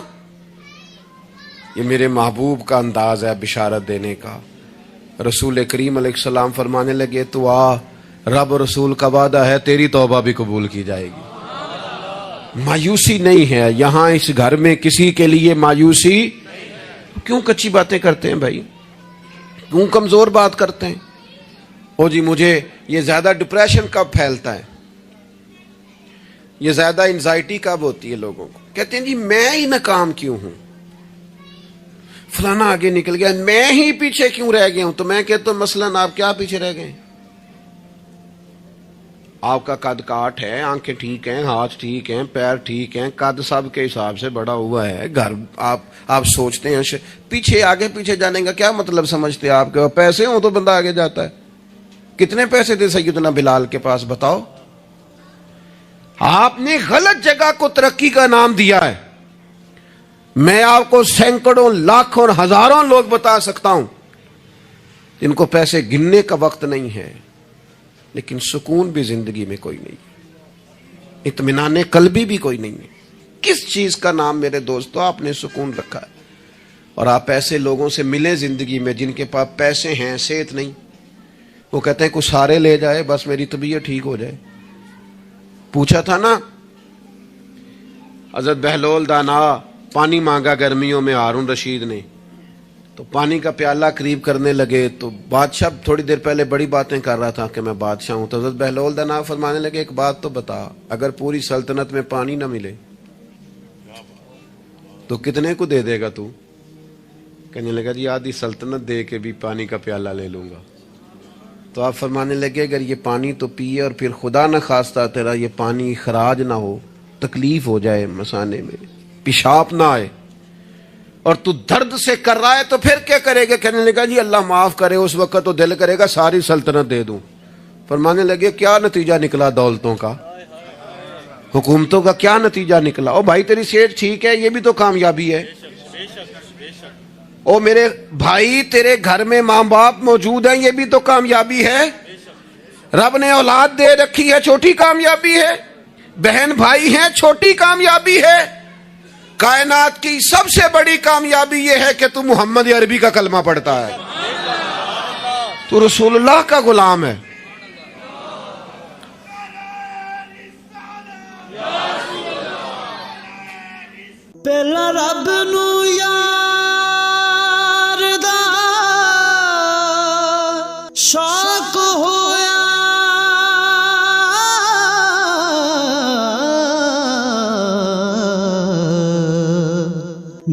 [SPEAKER 1] یہ میرے محبوب کا انداز ہے بشارت دینے کا. رسول کریم علیہ السلام فرمانے لگے تو آ، رب رسول کا وعدہ ہے تیری توبہ بھی قبول کی جائے گی. مایوسی نہیں ہے یہاں اس گھر میں کسی کے لیے مایوسی. کیوں کچی باتیں کرتے ہیں بھائی؟ کیوں کمزور بات کرتے ہیں؟ او جی مجھے یہ زیادہ ڈپریشن کب پھیلتا ہے، یہ زیادہ انزائٹی کب ہوتی ہے لوگوں کو؟ کہتے ہیں جی میں ہی ناکام کیوں ہوں، فلانا آگے نکل گیا، میں ہی پیچھے کیوں رہ گیا ہوں. تو میں کہتا ہوں مثلاً آپ کیا پیچھے رہ گئے؟ آپ کا قد کاٹ ہے، آنکھیں ٹھیک ہیں، ہاتھ ٹھیک ہیں، پیر ٹھیک ہیں، قد سب کے حساب سے بڑا ہوا ہے. گھر آپ سوچتے ہیں پیچھے آگے پیچھے جانے کا کیا مطلب سمجھتے ہیں آپ کے؟ پیسے ہوں تو بندہ آگے جاتا ہے. کتنے پیسے تھے سیدنا بلال کے پاس بتاؤ؟ آپ نے غلط جگہ کو ترقی کا نام دیا ہے. میں آپ کو سینکڑوں لاکھوں اور ہزاروں لوگ بتا سکتا ہوں جن کو پیسے گننے کا وقت نہیں ہے، لیکن سکون بھی زندگی میں کوئی نہیں، اطمینان قلبی بھی کوئی نہیں ہے. کس چیز کا نام میرے دوستو آپ نے سکون رکھا ہے؟ اور آپ ایسے لوگوں سے ملیں زندگی میں جن کے پاس پیسے ہیں، صحت نہیں، وہ کہتے ہیں کچھ سارے لے جائے بس میری طبیعت ٹھیک ہو جائے. پوچھا تھا نا حضرت بہلول دانا پانی مانگا گرمیوں میں ہارون رشید نے، تو پانی کا پیالہ قریب کرنے لگے تو بادشاہ تھوڑی دیر پہلے بڑی باتیں کر رہا تھا کہ میں بادشاہ ہوں. تو حضرت بہلول دانا فرمانے لگے ایک بات تو بتا، اگر پوری سلطنت میں پانی نہ ملے تو کتنے کو دے دے گا تو؟ کہنے لگا جی آدھی سلطنت دے کے بھی پانی کا پیالہ لے لوں گا. تو آپ فرمانے لگے اگر یہ پانی تو پیے اور پھر خدا نہ خواستہ تیرا یہ پانی خراج نہ ہو، تکلیف ہو جائے، مسانے میں پیشاب نہ آئے، اور تو درد سے کر رہا ہے تو پھر کیا کرے گا؟ کہنے لگا جی اللہ معاف کرے، اس وقت تو دل کرے گا ساری سلطنت دے دوں. فرمانے لگے کیا نتیجہ نکلا دولتوں کا، حکومتوں کا کیا نتیجہ نکلا؟ او بھائی تیری صحت ٹھیک ہے، یہ بھی تو کامیابی ہے. او میرے بھائی تیرے گھر میں ماں باپ موجود ہیں، یہ بھی تو کامیابی ہے. رب نے اولاد دے رکھی ہے، چھوٹی کامیابی ہے. بہن بھائی ہیں، چھوٹی کامیابی ہے. کائنات کی سب سے بڑی کامیابی یہ ہے کہ تو محمد عربی کا کلمہ پڑھتا ہے، تو رسول اللہ کا غلام ہے.
[SPEAKER 2] پہلا رب نو یار دا شوق ہویا،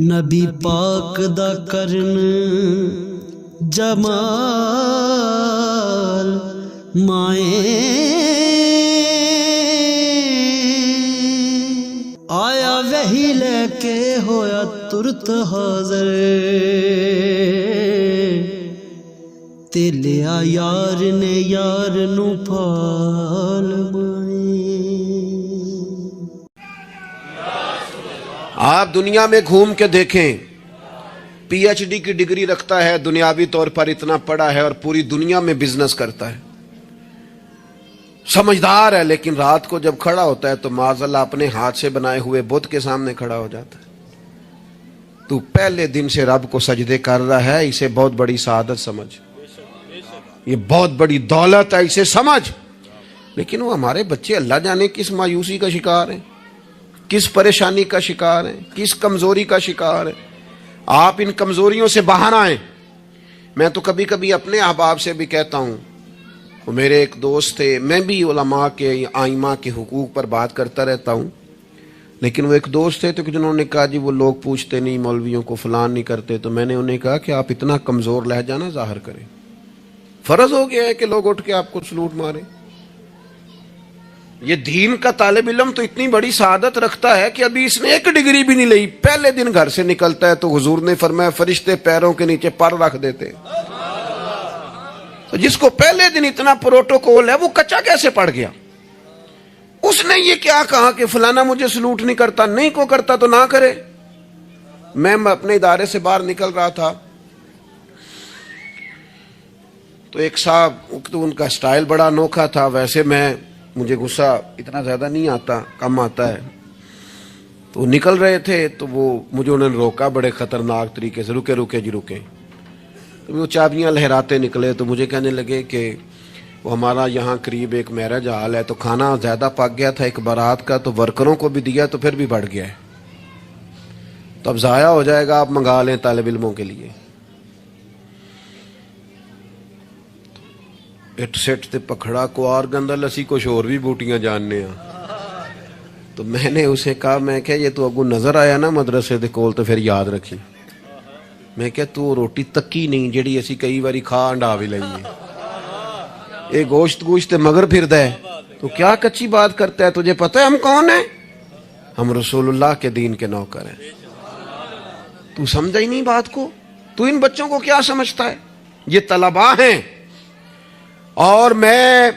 [SPEAKER 2] نبی پاک دا کرن جمال مائیں آیا وہی لے کے ہویا ترت حاضر، تے لیا یار نے یار نو پھال مائیں.
[SPEAKER 1] آپ دنیا میں گھوم کے دیکھیں، پی ایچ ڈی کی ڈگری رکھتا ہے، دنیاوی طور پر اتنا پڑھا ہے اور پوری دنیا میں بزنس کرتا ہے، سمجھدار ہے، لیکن رات کو جب کھڑا ہوتا ہے تو معاذاللہ اپنے ہاتھ سے بنائے ہوئے بت کے سامنے کھڑا ہو جاتا ہے. تو پہلے دن سے رب کو سجدے کر رہا ہے، اسے بہت بڑی سعادت سمجھ، یہ بہت بڑی دولت ہے، اسے سمجھ. لیکن وہ ہمارے بچے اللہ جانے کس مایوسی کا شکار ہیں، کس پریشانی کا شکار ہیں، کس کمزوری کا شکار ہیں. آپ ان کمزوریوں سے باہر آئیں. میں تو کبھی کبھی اپنے احباب سے بھی کہتا ہوں، وہ میرے ایک دوست تھے، میں بھی علماء کے آئمہ کے حقوق پر بات کرتا رہتا ہوں، لیکن وہ ایک دوست تھے تو جنہوں نے کہا جی وہ لوگ پوچھتے نہیں مولویوں کو، فلان نہیں کرتے. تو میں نے انہیں کہا کہ آپ اتنا کمزور لہجہ نہ ظاہر کریں، فرض ہو گیا ہے کہ لوگ اٹھ کے آپ کو سلوٹ ماریں. یہ دین کا طالب علم تو اتنی بڑی سعادت رکھتا ہے کہ ابھی اس نے ایک ڈگری بھی نہیں لئی، پہلے دن گھر سے نکلتا ہے تو حضور نے فرمایا فرشتے پیروں کے نیچے پر رکھ دیتے. تو جس کو پہلے دن اتنا پروٹوکول ہے وہ کچا کیسے پڑ گیا؟ اس نے یہ کیا کہا کہ فلانا مجھے سلوٹ نہیں کرتا، نہیں کو کرتا تو نہ کرے۔ میں اپنے ادارے سے باہر نکل رہا تھا تو ایک صاحب، تو ان کا سٹائل بڑا انوکھا تھا، ویسے مجھے غصہ اتنا زیادہ نہیں آتا، کم آتا ہے، تو وہ نکل رہے تھے تو مجھے انہوں نے روکا بڑے خطرناک طریقے سے، رکے رکے جی رکے۔ تو وہ چابیاں لہراتے نکلے تو مجھے کہنے لگے کہ وہ ہمارا یہاں قریب ایک میرج ہال ہے، تو کھانا زیادہ پک گیا تھا ایک بارات کا، تو ورکروں کو بھی دیا تو پھر بھی بڑھ گیا ہے، تو اب ضائع ہو جائے گا، آپ منگا لیں طالب علموں کے لیے۔ اٹ سٹ تے پکھڑا کو اور گندل اسی کچھ اور بھی بوٹیاں جاننے ہیں۔ تو میں نے اسے کہا، میں کہ یہ تو اگو نظر آیا نا مدرسے دے کول تو پھر یاد رکھی۔ میں کہ تو روٹی تکی نہیں جیڑی اسی کئی باری کھا انڈا بھی لئیے، اے گوشت مگر پھر دے تو کیا کچی بات کرتا ہے؟ تجھے پتہ ہے ہم کون ہیں؟ ہم رسول اللہ کے دین کے نوکر ہیں۔ تو سمجھا ہی نہیں بات کو؟ تو ان بچوں کو کیا سمجھتا ہے؟ یہ طلباء ہیں، اور میں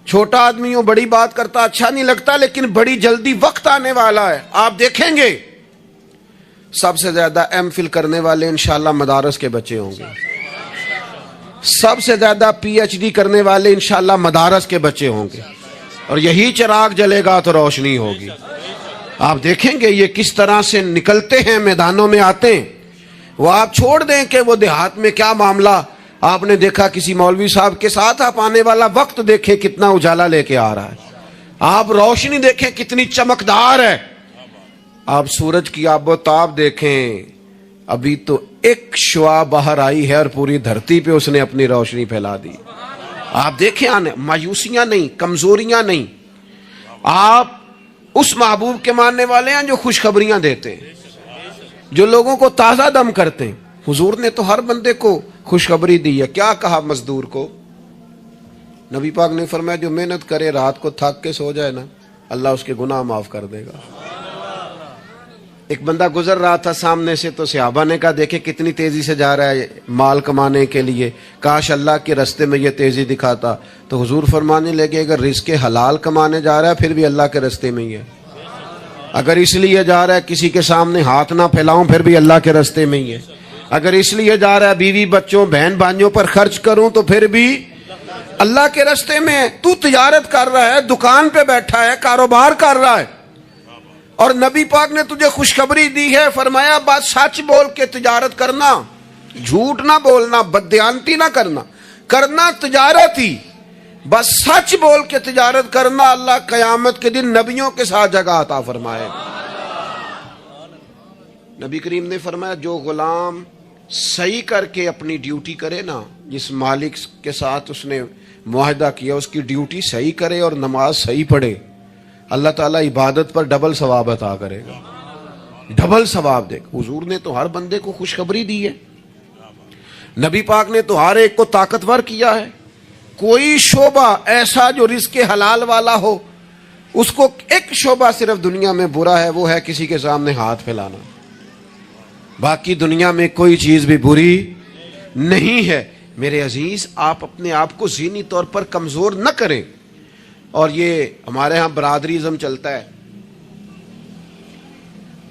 [SPEAKER 1] چھوٹا آدمی ہوں، بڑی بات کرتا اچھا نہیں لگتا، لیکن بڑی جلدی وقت آنے والا ہے، آپ دیکھیں گے سب سے زیادہ ایم فل کرنے والے انشاءاللہ مدارس کے بچے ہوں گے، سب سے زیادہ پی ایچ ڈی کرنے والے انشاءاللہ مدارس کے بچے ہوں گے، اور یہی چراغ جلے گا تو روشنی ہوگی۔ آپ دیکھیں گے یہ کس طرح سے نکلتے ہیں، میدانوں میں آتے ہیں۔ وہ آپ چھوڑ دیں کہ وہ دیہات میں کیا معاملہ، آپ نے دیکھا کسی مولوی صاحب کے ساتھ، آپ آنے والا وقت دیکھیں کتنا اجالا لے کے آ رہا ہے، آپ روشنی دیکھیں کتنی چمکدار ہے، آپ سورج کی آب و تاب دیکھیں، ابھی تو ایک شعاع باہر آئی ہے اور پوری دھرتی پہ اس نے اپنی روشنی پھیلا دی۔ آپ دیکھیں، آنے مایوسیاں نہیں، کمزوریاں نہیں، آپ اس محبوب کے ماننے والے ہیں جو خوشخبریاں دیتے ہیں، جو لوگوں کو تازہ دم کرتے ہیں۔ حضور نے تو ہر بندے کو خوشخبری دی ہے۔ کیا کہا مزدور کو؟ نبی پاک نے فرمایا جو محنت کرے رات کو تھک کے سو جائے نا، اللہ اس کے گناہ معاف کر دے گا۔ ایک بندہ گزر رہا تھا سامنے سے تو صحابہ نے کہا دیکھیں کتنی تیزی سے جا رہا ہے مال کمانے کے لیے، کاش اللہ کے رستے میں یہ تیزی دکھاتا۔ تو حضور فرمانے لگے اگر رزق حلال کمانے جا رہا ہے پھر بھی اللہ کے رستے میں ہی ہے، اگر اس لیے جا رہا ہے کسی کے سامنے ہاتھ نہ پھیلاؤں پھر بھی اللہ کے رستے میں ہی ہے، اگر اس لیے جا رہا ہے بیوی بچوں بہن بھائیوں پر خرچ کروں تو پھر بھی اللہ کے رستے میں ہے۔ تو تجارت کر رہا ہے، دکان پہ بیٹھا ہے، کاروبار کر رہا ہے، اور نبی پاک نے تجھے خوشخبری دی ہے، فرمایا بات سچ بول کے تجارت کرنا، جھوٹ نہ بولنا، بددیانتی نہ کرنا، کرنا تجارت ہی، بس سچ بول کے تجارت کرنا، اللہ قیامت کے دن نبیوں کے ساتھ جگہ عطا فرمائے۔ نبی کریم نے فرمایا جو غلام صحیح کر کے اپنی ڈیوٹی کرے نا، جس مالک کے ساتھ اس نے معاہدہ کیا اس کی ڈیوٹی صحیح کرے اور نماز صحیح پڑھے، اللہ تعالیٰ عبادت پر ڈبل ثواب عطا کرے گا، ڈبل ثواب دے گا۔ حضور نے تو ہر بندے کو خوشخبری دی ہے، نبی پاک نے تو ہر ایک کو طاقتور کیا ہے۔ کوئی شعبہ ایسا جو رزق حلال والا ہو، اس کو ایک شعبہ صرف دنیا میں برا ہے، وہ ہے کسی کے سامنے ہاتھ پھیلانا، باقی دنیا میں کوئی چیز بھی بری نہیں ہے۔ میرے عزیز، آپ اپنے آپ کو ذہنی طور پر کمزور نہ کریں۔ اور یہ ہمارے ہاں برادریزم چلتا ہے،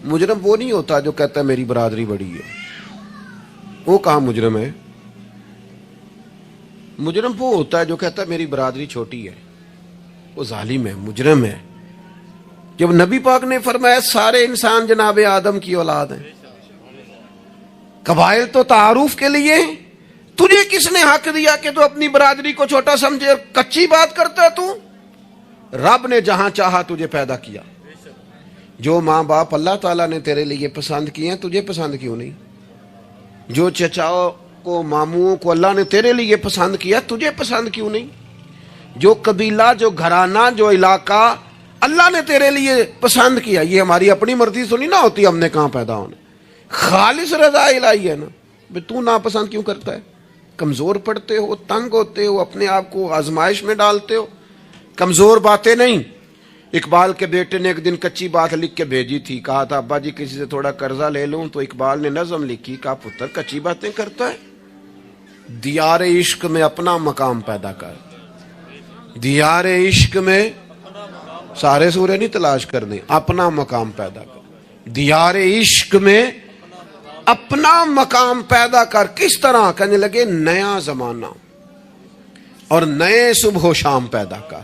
[SPEAKER 1] مجرم وہ نہیں ہوتا جو کہتا ہے میری برادری بڑی ہے، وہ کہاں مجرم ہے؟ مجرم وہ ہوتا ہے جو کہتا ہے میری برادری چھوٹی ہے، وہ ظالم ہے، مجرم ہے۔ جب نبی پاک نے فرمایا سارے انسان جناب آدم کی اولاد ہیں، قبائل تو تعارف کے لیے ہیں، تجھے کس نے حق دیا کہ تو اپنی برادری کو چھوٹا سمجھے؟ کچی بات کرتا ہے تو؟ رب نے جہاں چاہا تجھے پیدا کیا، جو ماں باپ اللہ تعالیٰ نے تیرے لیے پسند کیے ہیں تجھے پسند کیوں نہیں؟ جو چچاؤں کو ماموں کو اللہ نے تیرے لیے پسند کیا تجھے پسند کیوں نہیں؟ جو قبیلہ، جو گھرانہ، جو علاقہ اللہ نے تیرے لیے پسند کیا، یہ ہماری اپنی مرضی سنی نہ ہوتی، ہم نے کہاں پیدا ہونا، خالص رضا الہی ہے نا۔ تو ناپسند کیوں کرتا ہے؟ کمزور پڑتے ہو، تنگ ہوتے ہو، اپنے آپ کو آزمائش میں ڈالتے ہو، کمزور باتیں نہیں۔ اقبال کے بیٹے نے ایک دن کچی بات لکھ کے بھیجی تھی، کہا تھا ابا جی کسی سے تھوڑا قرضہ لے لوں، تو اقبال نے نظم لکھی، کہا پتر کچی باتیں کرتا ہے، دیار عشق میں اپنا مقام پیدا کر. دیار عشق میں سارے سورے نہیں تلاش کرنے, اپنا مقام پیدا کر. دیار عشق میں اپنا مقام پیدا کر. کس طرح؟ کہنے لگے نیا زمانہ اور نئے صبح و شام پیدا کر.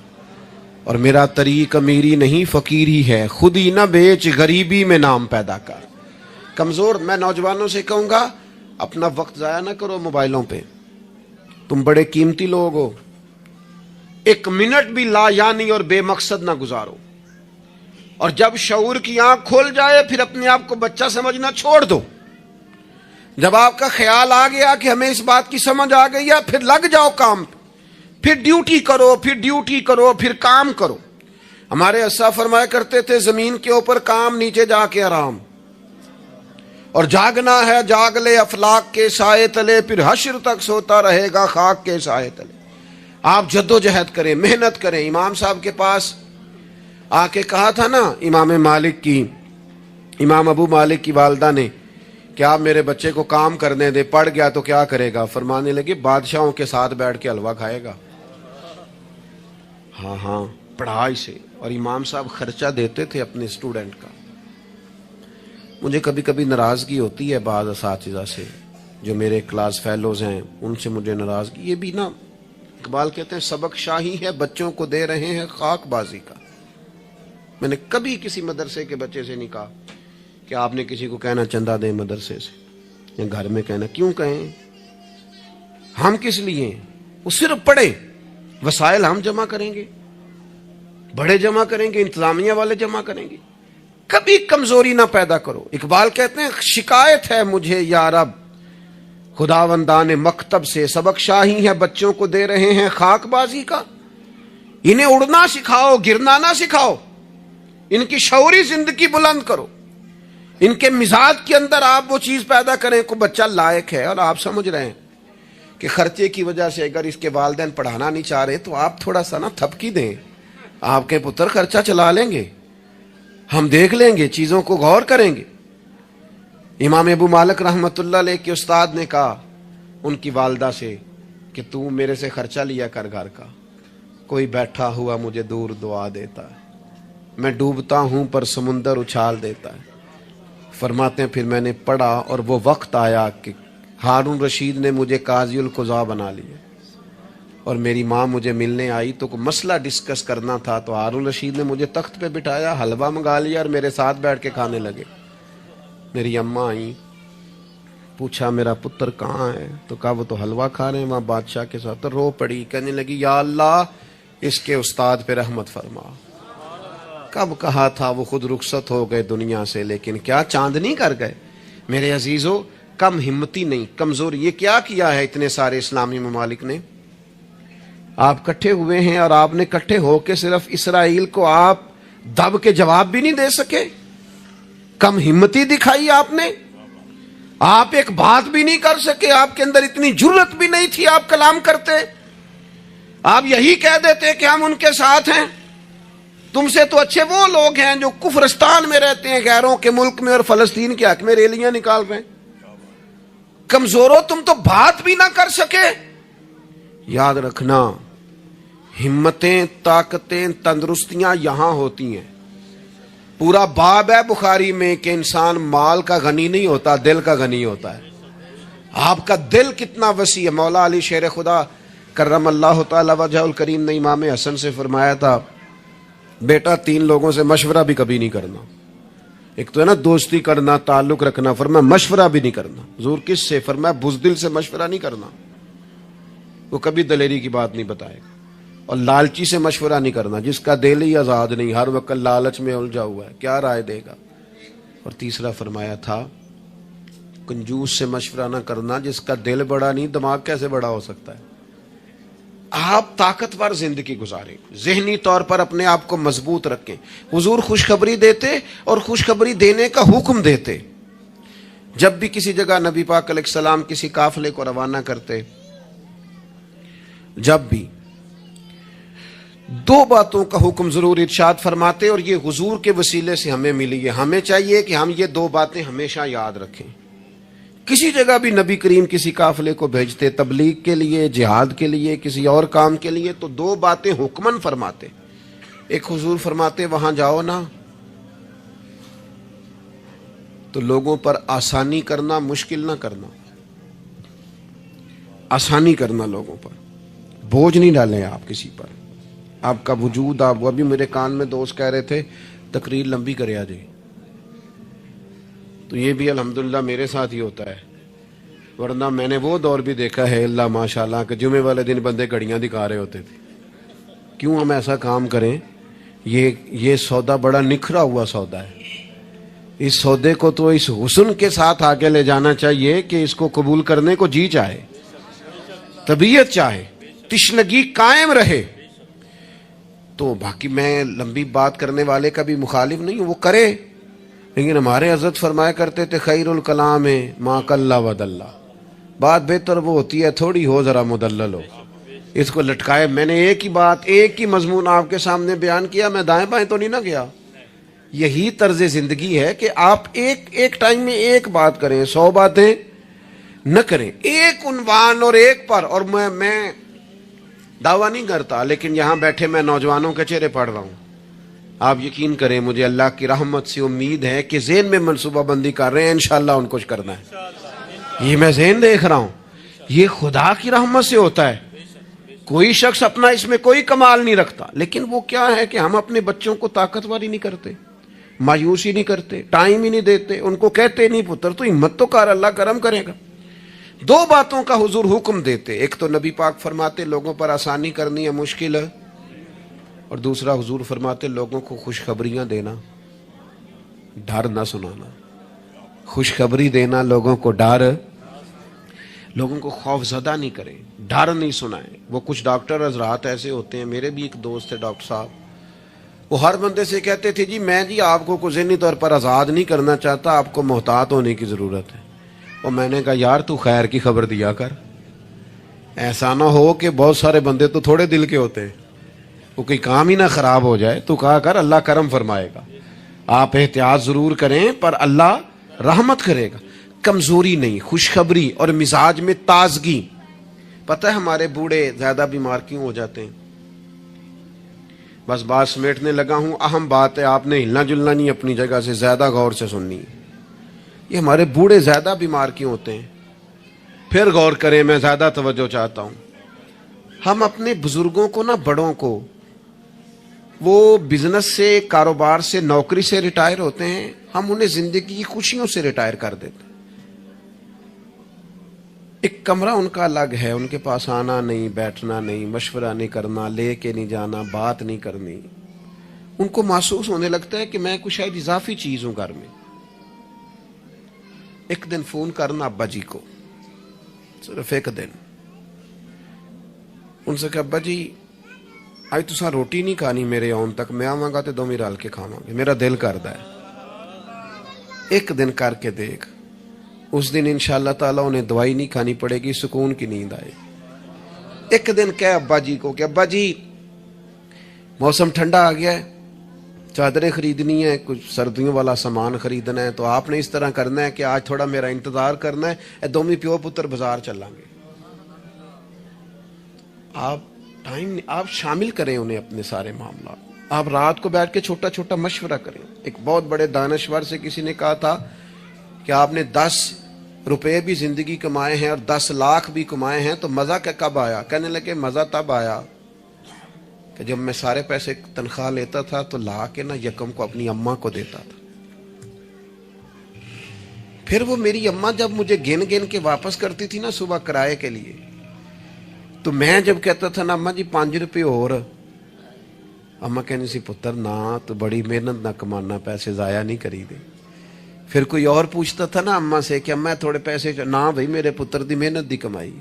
[SPEAKER 1] اور میرا طریق امیری نہیں فقیری ہے, خود ہی نہ بیچ غریبی میں نام پیدا کر. کمزور میں نوجوانوں سے کہوں گا اپنا وقت ضائع نہ کرو موبائلوں پہ, تم بڑے قیمتی لوگ ہو. ایک منٹ بھی لا یعنی اور بے مقصد نہ گزارو. اور جب شعور کی آنکھ کھول جائے پھر اپنے آپ کو بچہ سمجھنا چھوڑ دو. جب آپ کا خیال آ گیا کہ ہمیں اس بات کی سمجھ آ گئی ہے, پھر لگ جاؤ کام, پھر ڈیوٹی کرو, پھر ڈیوٹی کرو, پھر کام کرو. ہمارے اسا فرمایا کرتے تھے زمین کے اوپر کام, نیچے جا کے آرام. اور جاگنا ہے جاگ لے افلاک کے سائے تلے, پھر حشر تک سوتا رہے گا خاک کے سائے تلے. آپ جد و جہد کریں, محنت کریں. امام صاحب کے پاس آ کے کہا تھا نا امام ابو مالک کی والدہ نے کہ آپ میرے بچے کو کام کرنے دے, پڑھ گیا تو کیا کرے گا؟ فرمانے لگے بادشاہوں کے ساتھ بیٹھ کے حلوہ کھائے گا. ہاں پڑھائی سے. اور امام صاحب خرچہ دیتے تھے اپنے اسٹوڈنٹ کا. مجھے کبھی کبھی ناراضگی ہوتی ہے بعض اساتذہ سے جو میرے کلاس فیلوز ہیں, ان سے مجھے ناراضگی. یہ بھی نا اقبال کہتے ہیں سبق شاہی ہے بچوں کو دے رہے ہیں خاک بازی کا. میں نے کبھی کسی مدرسے کے بچے سے نہیں کہا کہ آپ نے کسی کو کہنا چندہ دیں مدرسے سے, یا گھر میں کہنا. کیوں کہیں؟ ہم کس لیے؟ وہ صرف پڑھے, وسائل ہم جمع کریں گے, بڑے جمع کریں گے, انتظامیہ والے جمع کریں گے. کبھی کمزوری نہ پیدا کرو. اقبال کہتے ہیں شکایت ہے مجھے یا رب خداوندان مکتب سے, سبق شاہی ہے بچوں کو دے رہے ہیں خاک بازی کا. انہیں اڑنا سکھاؤ, گرنا نہ سکھاؤ. ان کی شعوری زندگی بلند کرو. ان کے مزاج کے اندر آپ وہ چیز پیدا کریں کو بچہ لائق ہے. اور آپ سمجھ رہے ہیں کہ خرچے کی وجہ سے اگر اس کے والدین پڑھانا نہیں چاہ رہے تو آپ تھوڑا سا نا تھپکی دیں, آپ کے پتر خرچہ چلا لیں گے, ہم دیکھ لیں گے, چیزوں کو غور کریں گے. امام ابو مالک رحمت اللہ علیہ کے استاد نے کہا ان کی والدہ سے کہ تو میرے سے خرچہ لیا کر گھر کا. کوئی بیٹھا ہوا مجھے دور دعا دیتا ہے, میں ڈوبتا ہوں پر سمندر اچھال دیتا ہے. فرماتے ہیں پھر میں نے پڑھا اور وہ وقت آیا کہ ہارون رشید نے مجھے قاضی القضاء بنا لیا, اور میری ماں مجھے ملنے آئی تو کوئی مسئلہ ڈسکس کرنا تھا, تو ہارون رشید نے مجھے تخت پہ بٹھایا, حلوہ منگا لیا اور میرے ساتھ بیٹھ کے کھانے لگے. میری اماں آئیں, پوچھا میرا پتر کہاں ہے, تو کہا وہ تو حلوہ کھا رہے ہیں وہاں بادشاہ کے ساتھ. تو رو پڑی, کہنے لگی یا اللہ اس کے استاد پہ رحمت فرما. کب کہا تھا وہ خود رخصت ہو گئے دنیا سے, لیکن کیا چاندنی کر گئے. میرے عزیزو کم ہمتی نہیں, کمزوری. یہ کیا کیا ہے اتنے سارے اسلامی ممالک نے؟ آپ کٹھے ہوئے ہیں اور آپ نے کٹھے ہو کے صرف اسرائیل کو آپ دب کے جواب بھی نہیں دے سکے. کم ہمتی دکھائی آپ نے. آپ ایک بات بھی نہیں کر سکے, آپ کے اندر اتنی جرت بھی نہیں تھی آپ کلام کرتے. آپ یہی کہہ دیتے کہ ہم ان کے ساتھ ہیں. تم سے تو اچھے وہ لوگ ہیں جو کفرستان میں رہتے ہیں, غیروں کے ملک میں, اور فلسطین کے حق میں ریلیاں نکال رہے ہیں. کمزوروں تم تو بات بھی نہ کر سکے. یاد رکھنا ہمتیں, طاقتیں, تندرستیاں یہاں ہوتی ہیں. پورا باب ہے بخاری میں کہ انسان مال کا غنی نہیں ہوتا, دل کا غنی ہوتا ہے. آپ کا دل کتنا وسیع ہے. مولا علی شیر خدا کرم اللہ تعالی وجہ الکریم نے امام حسن سے فرمایا تھا بیٹا 3 لوگوں سے مشورہ بھی کبھی نہیں کرنا. ایک تو ہے نا دوستی کرنا, تعلق رکھنا, فرمایا مشورہ بھی نہیں کرنا. حضور کس سے؟ فرمایا بزدل سے مشورہ نہیں کرنا, وہ کبھی دلیری کی بات نہیں بتائے گا. اور لالچی سے مشورہ نہیں کرنا, جس کا دل ہی آزاد نہیں, ہر وقت لالچ میں الجھا ہوا ہے, کیا رائے دے گا. اور تیسرا فرمایا تھا کنجوس سے مشورہ نہ کرنا, جس کا دل بڑا نہیں دماغ کیسے بڑا ہو سکتا ہے. آپ طاقتور زندگی گزاریں, ذہنی طور پر اپنے آپ کو مضبوط رکھیں. حضور خوشخبری دیتے اور خوشخبری دینے کا حکم دیتے. جب بھی کسی جگہ نبی پاک علیہ السلام کسی قافلے کو روانہ کرتے, جب بھی 2 باتوں کا حکم ضرور ارشاد فرماتے, اور یہ حضور کے وسیلے سے ہمیں ملی ہے. ہمیں چاہیے کہ ہم یہ 2 باتیں ہمیشہ یاد رکھیں. کسی جگہ بھی نبی کریم کسی قافلے کو بھیجتے تبلیغ کے لیے، جہاد کے لیے، کسی اور کام کے لیے، تو دو باتیں حکمن فرماتے. ایک حضور فرماتے وہاں جاؤ نا تو لوگوں پر آسانی کرنا، مشکل نہ کرنا. آسانی کرنا لوگوں پر، بوجھ نہیں ڈالیں آپ کسی پر. آپ کا وجود، آپ وہ ابھی میرے کان میں دوست کہہ رہے تھے تقریر لمبی کرے جی، تو یہ بھی الحمدللہ میرے ساتھ ہی ہوتا ہے، ورنہ میں نے وہ دور بھی دیکھا ہے اللہ ماشاءاللہ کہ جمعے والے دن بندے گھڑیاں دکھا رہے ہوتے تھے. کیوں ہم ایسا کام کریں؟ یہ سودا بڑا نکھرا ہوا سودا ہے. اس سودے کو تو اس حسن کے ساتھ آگے لے جانا چاہیے کہ اس کو قبول کرنے کو جی چاہے، طبیعت چاہے، تشنگی قائم رہے. تو باقی میں لمبی بات کرنے والے کا بھی مخالف نہیں ہوں، وہ کرے، لیکن ہمارے حضرت فرمایا کرتے تھے خیر الکلام ما قل ودل. بات بہتر وہ ہوتی ہے تھوڑی ہو ذرا مدلل ہو. اس کو لٹکائے. میں نے ایک ہی بات، ایک ہی مضمون آپ کے سامنے بیان کیا، میں دائیں بائیں تو نہیں نہ گیا. یہی طرز زندگی ہے کہ آپ ایک ٹائم میں ایک بات کریں، 100 باتیں نہ کریں، ایک عنوان اور ایک پر. اور میں دعویٰ نہیں کرتا، لیکن یہاں بیٹھے میں نوجوانوں کے چہرے پڑھ رہا ہوں. آپ یقین کریں مجھے اللہ کی رحمت سے امید ہے کہ ذہن میں منصوبہ بندی کر رہے ہیں، انشاءاللہ ان کو کرنا ہے. یہ میں ذہن دیکھ رہا ہوں، یہ خدا کی رحمت سے ہوتا ہے. کوئی شخص اپنا اس میں کوئی کمال نہیں رکھتا، لیکن وہ کیا ہے کہ ہم اپنے بچوں کو طاقتور ہی نہیں کرتے، مایوسی نہیں کرتے، ٹائم ہی نہیں دیتے. ان کو کہتے نہیں پتر تو ہمت تو کر، اللہ کرم کرے گا. دو باتوں کا حضور حکم دیتے. ایک تو نبی پاک فرماتے لوگوں پر آسانی کرنی ہے، مشکل ہے. اور دوسرا حضور فرماتے لوگوں کو خوشخبریاں دینا، ڈر نہ سنانا. خوشخبری دینا، لوگوں کو ڈر، لوگوں کو خوف زدہ نہیں کریں، ڈر نہیں سنائیں. وہ کچھ ڈاکٹر حضرات ایسے ہوتے ہیں، میرے بھی ایک دوست ہے ڈاکٹر صاحب، وہ ہر بندے سے کہتے تھے میں آپ کو ذہنی طور پر آزاد نہیں کرنا چاہتا، آپ کو محتاط ہونے کی ضرورت ہے. اور میں نے کہا یار تو خیر کی خبر دیا کر، ایسا نہ ہو کہ بہت سارے بندے تو تھوڑے دل کے ہوتے ہیں، وہ کوئی کام ہی نہ خراب ہو جائے. تو کہا کر اللہ کرم فرمائے گا. آپ احتیاط ضرور کریں پر اللہ رحمت کرے گا. کمزوری نہیں، خوشخبری اور مزاج میں تازگی. پتہ ہے ہمارے بوڑھے زیادہ بیمار کیوں ہو جاتے ہیں؟ بس بات سمیٹنے لگا ہوں، اہم بات ہے، آپ نے ہلنا جلنا نہیں اپنی جگہ سے، زیادہ غور سے سننی. یہ ہمارے بوڑھے زیادہ بیمار کیوں ہوتے ہیں؟ پھر غور کریں، میں زیادہ توجہ چاہتا ہوں. ہم اپنے بزرگوں کو نا، بڑوں کو، وہ بزنس سے، کاروبار سے، نوکری سے ریٹائر ہوتے ہیں، ہم انہیں زندگی کی خوشیوں سے ریٹائر کر دیتے ہیں. ایک کمرہ ان کا الگ ہے، ان کے پاس آنا نہیں، بیٹھنا نہیں، مشورہ نہیں کرنا، لے کے نہیں جانا، بات نہیں کرنی. ان کو محسوس ہونے لگتا ہے کہ میں کچھ شاید اضافی چیز ہوں گھر میں. ایک دن فون کرنا ابا جی کو، صرف ایک دن، ان سے کہ ابا جی آج تساں روٹی نہیں کھانی میرے آن تک، میں آواں گا تے دوویں رل کے کھاواں گے، میرا دل کردا ہے. ایک دن کر کے دیکھ، اس دن انشاءاللہ تعالیٰ انہیں دوائی نہیں کھانی پڑے گی، سکون کی نیند آئے. ایک دن کہہ ابا جی کو کہ ابا جی موسم ٹھنڈا آ گیا ہے، چادریں خریدنی ہے، کچھ سردیوں والا سامان خریدنا ہے، تو آپ نے اس طرح کرنا ہے کہ آج تھوڑا میرا انتظار کرنا ہے، اے دومی پیو پتر بازار چلیں گے. آپ شامل کریں انہیں اپنے سارے معاملات. آپ رات کو بیٹھ کے چھوٹا چھوٹا مشورہ کریں. ایک بہت بڑے دانشور سے کسی نے کہا تھا کہ آپ نے 10 روپے بھی زندگی کمائے ہیں اور 10 لاکھ بھی کمائے ہیں تو مزہ کب آیا؟ کہنے لگے مزہ تب آیا کہ جب میں سارے پیسے تنخواہ لیتا تھا تو لا کے نا یکم کو اپنی اماں کو دیتا تھا. پھر وہ میری اماں جب مجھے گن گن کے واپس کرتی تھی نا صبح کرائے کے لیے، تو میں جب کہتا تھا نا اماں جی 5 روپے اور، اماں کہنی سی پتر نہ تو بڑی محنت نہ کمانا، پیسے ضائع نہیں کری دے. پھر کوئی اور پوچھتا تھا نا اماں سے کہ اماں تھوڑے پیسے، نہ بھائی میرے پتر دی محنت دی کمائی.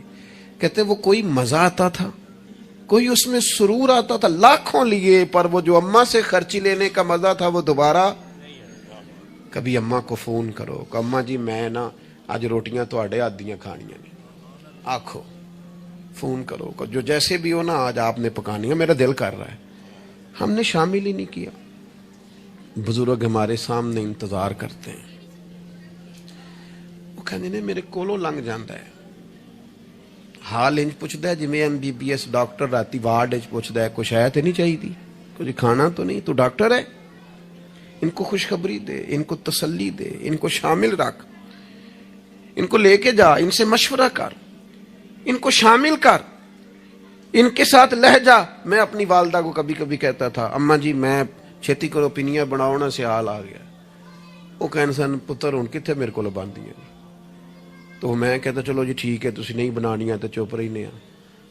[SPEAKER 1] کہتے وہ کوئی مزہ آتا تھا، کوئی اس میں سرور آتا تھا. لاکھوں لیے پر وہ جو اماں سے خرچی لینے کا مزہ تھا وہ دوبارہ. کبھی اماں کو فون کرو کہ اماں جی میں نا آج روٹیاں تواڈے ہاتھ دیاں کھانیاں نے، آکھو، فون کرو کہ جو جیسے بھی ہو نا آج آپ نے پکانی ہے، میرا دل کر رہا ہے. ہم نے شامل ہی نہیں کیا. بزرگ ہمارے سامنے انتظار کرتے ہیں. وہ ਕਹਿੰਦੇ ਨੇ ਮੇਰੇ ਕੋਲੋਂ ਲੰਘ ਜਾਂਦਾ ਹੈ। ਹਾਲ ਇੰਜ ਪੁੱਛਦਾ ਹੈ ਜਿਵੇਂ MBBS ਡਾਕਟਰ ਰਾਤੀ ਵਾਰਡ ਵਿੱਚ ਪੁੱਛਦਾ ਹੈ ਕੁਛ ਹੈ ਤੇ ਨਹੀਂ ਚਾਹੀਦੀ, ਕੁਝ ਖਾਣਾ تو نہیں, تو ڈاکٹر ہے, ان کو خوشخبری دے, ان کو تسلی دے, ان کو شامل رکھ, ان کو لے کے جا, ان سے مشورہ کر, ان کو شامل کر, ان کے ساتھ لہ جا۔ میں اپنی والدہ کو کبھی کبھی کہتا تھا اماں جی میں چھتی کرو پینیاں بناؤ نا سیال آ گیا، وہ کہنے سن پتر ہن کتنے میرے کو باندھیاں، تو میں کہتا چلو جی ٹھیک ہے تسی نہیں بنانیاں تو چپ رہنے ہیں۔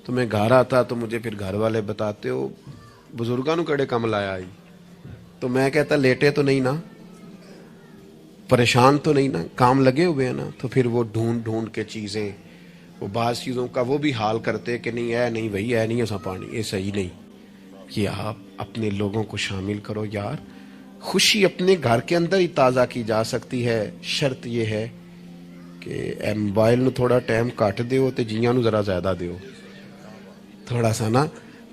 [SPEAKER 1] تو میں گھر آتا تو مجھے پھر گھر والے بتاتے ہو بزرگاں نو کڑے کم لایا آئی، تو میں کہتا لیٹے تو نہیں نا، پریشان تو نہیں نا، کام لگے ہوئے ہیں نا۔ تو پھر وہ ڈھونڈ ڈھونڈ کے چیزیں، وہ بعض چیزوں کا وہ بھی حال کرتے کہ نہیں اے نہیں بھائی اے نہیں ایسا پانی، یہ صحیح نہیں، کہ آپ اپنے لوگوں کو شامل کرو یار۔ خوشی اپنے گھر کے اندر ہی تازہ کی جا سکتی ہے، شرط یہ ہے کہ اے موبائل نو تھوڑا ٹائم کٹ دیو تے جیاں نو ذرا زیادہ دیو، تھوڑا سا نا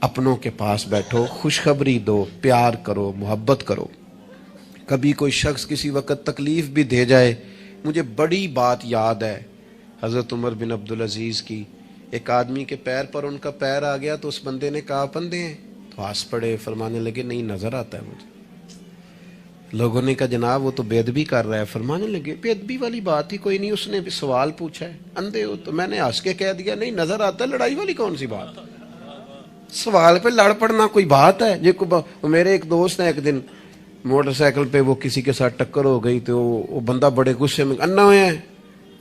[SPEAKER 1] اپنوں کے پاس بیٹھو، خوشخبری دو، پیار کرو، محبت کرو۔ کبھی کوئی شخص کسی وقت تکلیف بھی دے جائے، مجھے بڑی بات یاد ہے حضرت عمر بن عبدالعزیز کی، ایک آدمی کے پیر پر ان کا پیر آ گیا تو اس بندے نے کہا پندے ہیں، تو ہنس پڑے، فرمانے لگے نہیں نظر آتا ہے مجھے۔ لوگوں نے کہا جناب وہ تو بے ادبی کر رہا ہے، فرمانے لگے بے ادبی والی بات ہی کوئی نہیں، اس نے بھی سوال پوچھا ہے، اندھے ہو؟ تو میں نے ہنس کے کہہ دیا نہیں نظر آتا ہے، لڑائی والی کون سی بات، سوال پہ لڑ پڑنا کوئی بات ہے؟ میرے ایک دوست ہیں، ایک دن موٹر سائیکل پہ وہ کسی کے ساتھ ٹکر ہو گئی تو وہ بندہ بڑے غصے میں انا ہویا ہے،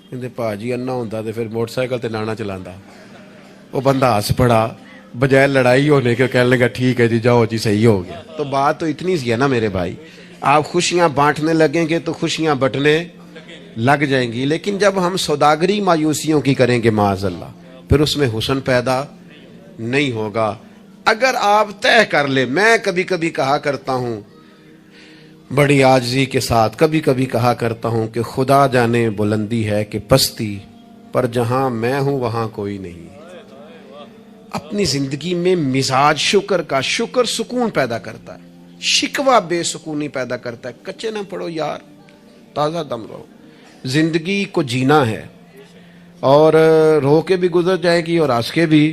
[SPEAKER 1] کہتے پا جی انا ہوتا تو پھر موٹر سائیکل تے لانا چلانا۔ وہ بندہ ہنس پڑا، بجائے لڑائی ہونے کے کہنے لگا ٹھیک ہے جی جاؤ جی صحیح ہو گیا۔ تو بات تو اتنی سی ہے نا میرے بھائی، آپ خوشیاں بانٹنے لگیں گے تو خوشیاں بٹنے لگ جائیں گی، لیکن جب ہم سوداگری مایوسیوں کی کریں گے معاذ اللہ، پھر اس میں حسن پیدا نہیں ہوگا۔ اگر آپ طے کر لیں، میں کبھی کبھی کہا کرتا ہوں بڑی عاجزی کے ساتھ، کبھی کبھی کہا کرتا ہوں کہ خدا جانے بلندی ہے کہ پستی، پر جہاں میں ہوں وہاں کوئی نہیں۔ اپنی زندگی میں مزاج شکر کا، شکر سکون پیدا کرتا ہے، شکوہ بے سکونی پیدا کرتا ہے۔ کچے نہ پڑو یار، تازہ دم رہو، زندگی کو جینا ہے، اور رو کے بھی گزر جائے گی اور ہنس کے بھی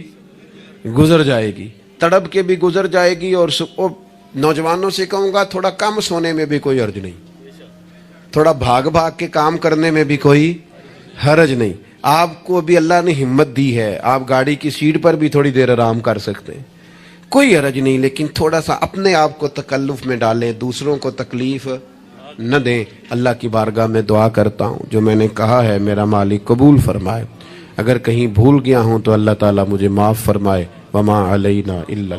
[SPEAKER 1] گزر جائے گی، تڑپ کے بھی گزر جائے گی۔ اور نوجوانوں سے کہوں گا تھوڑا کم سونے میں بھی کوئی حرج نہیں، تھوڑا بھاگ بھاگ کے کام کرنے میں بھی کوئی حرج نہیں۔ آپ کو بھی اللہ نے ہمت دی ہے، آپ گاڑی کی سیٹ پر بھی تھوڑی دیر آرام کر سکتے ہیں، کوئی حرج نہیں، لیکن تھوڑا سا اپنے آپ کو تکلف میں ڈالیں، دوسروں کو تکلیف نہ دیں۔ اللہ کی بارگاہ میں دعا کرتا ہوں جو میں نے کہا ہے میرا مالک قبول فرمائے، اگر کہیں بھول گیا ہوں تو اللہ تعالیٰ مجھے معاف فرمائے۔ وما علینا الا